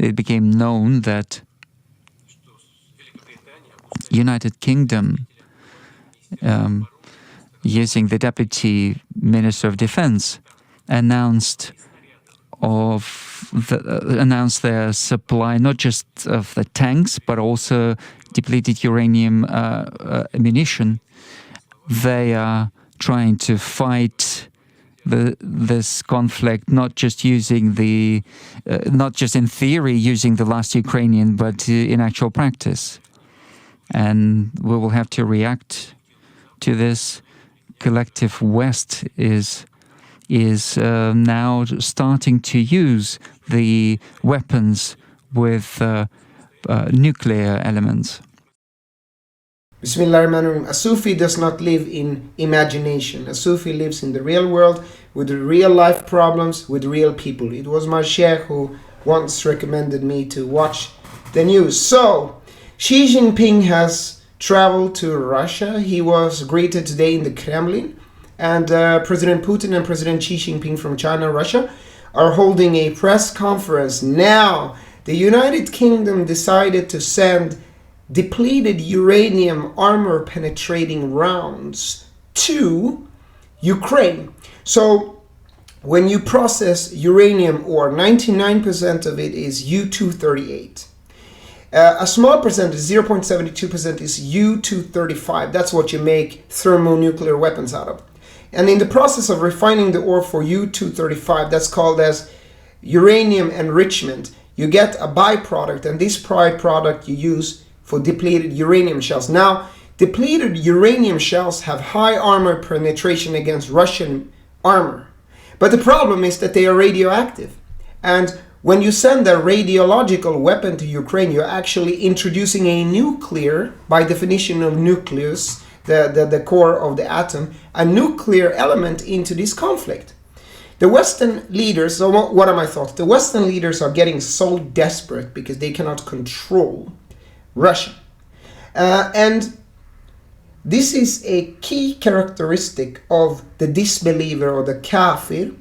it became known that United Kingdom, using the Deputy Minister of Defense, announced their supply not just of the tanks but also depleted uranium ammunition. They are trying to fight this conflict not just using not just in theory using the last Ukrainian, but in actual practice. And we will have to react to this. Collective West is now starting to use the weapons with nuclear elements. Bismillahirrahmanirrahim. A Sufi does not live in imagination. A Sufi lives in the real world with real life problems, with real people. It was my sheikh who once recommended me to watch the news. So, Xi Jinping has traveled to Russia. He was greeted today in the Kremlin. And President Putin and President Xi Jinping from China and Russia are holding a press conference. Now, the United Kingdom decided to send depleted uranium armor penetrating rounds to Ukraine. So when you process uranium ore, 99% of it is U-238. A small percentage, 0.72%, is U-235. That's what you make thermonuclear weapons out of. And in the process of refining the ore for U-235, that's called as uranium enrichment, you get a byproduct, and this byproduct you use for depleted uranium shells. Now, depleted uranium shells have high armor penetration against Russian armor. But the problem is that they are radioactive. And when you send a radiological weapon to Ukraine, you're actually introducing a nuclear, by definition of nucleus, the core of the atom, a nuclear element into this conflict. The Western leaders, so what are my thoughts? The Western leaders are getting so desperate because they cannot control Russia. And this is a key characteristic of the disbeliever or the kafir.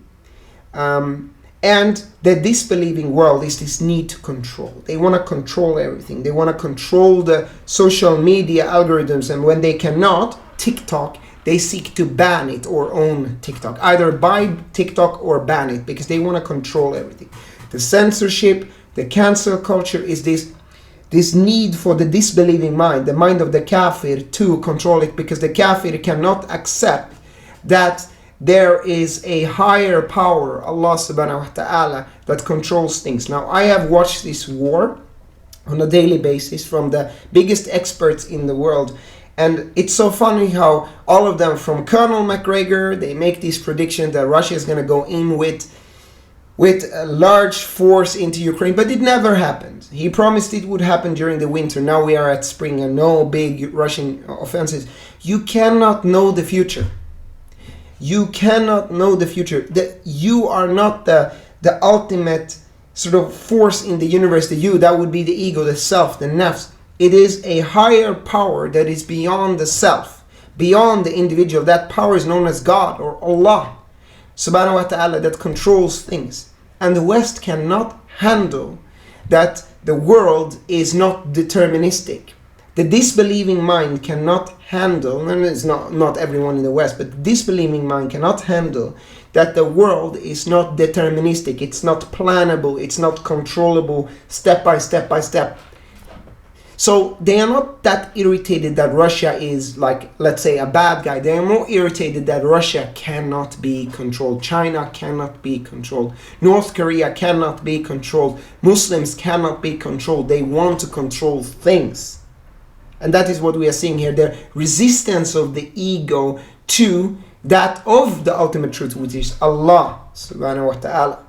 And the disbelieving world is this need to control. They want to control everything. They want to control the social media algorithms, and when they cannot, TikTok, they seek to ban it or own TikTok. Either buy TikTok or ban it, because they want to control everything. The censorship, the cancel culture is this need for the disbelieving mind, the mind of the kafir, to control it, because the kafir cannot accept that there is a higher power, Allah subhanahu wa ta'ala, that controls things. Now, I have watched this war on a daily basis from the biggest experts in the world. And it's so funny how all of them, from Colonel McGregor, they make this prediction that Russia is going to go in with a large force into Ukraine, but it never happened. He promised it would happen during the winter. Now we are at spring and no big Russian offensives. You cannot know the future. You cannot know the future. You are not the ultimate sort of force in the universe. That would be the ego, the self, the nafs. It is a higher power that is beyond the self, beyond the individual. That power is known as God or Allah subhanahu wa ta'ala, that controls things. And the West cannot handle that the world is not deterministic. The disbelieving mind cannot handle, and it's not everyone in the West, but the disbelieving mind cannot handle that the world is not deterministic, it's not plannable, it's not controllable step by step by step. So they are not that irritated that Russia is, like, let's say, a bad guy. They are more irritated that Russia cannot be controlled. China cannot be controlled. North Korea cannot be controlled. Muslims cannot be controlled. They want to control things. And that is what we are seeing here. The resistance of the ego to that of the ultimate truth, which is Allah subhanahu wa ta'ala.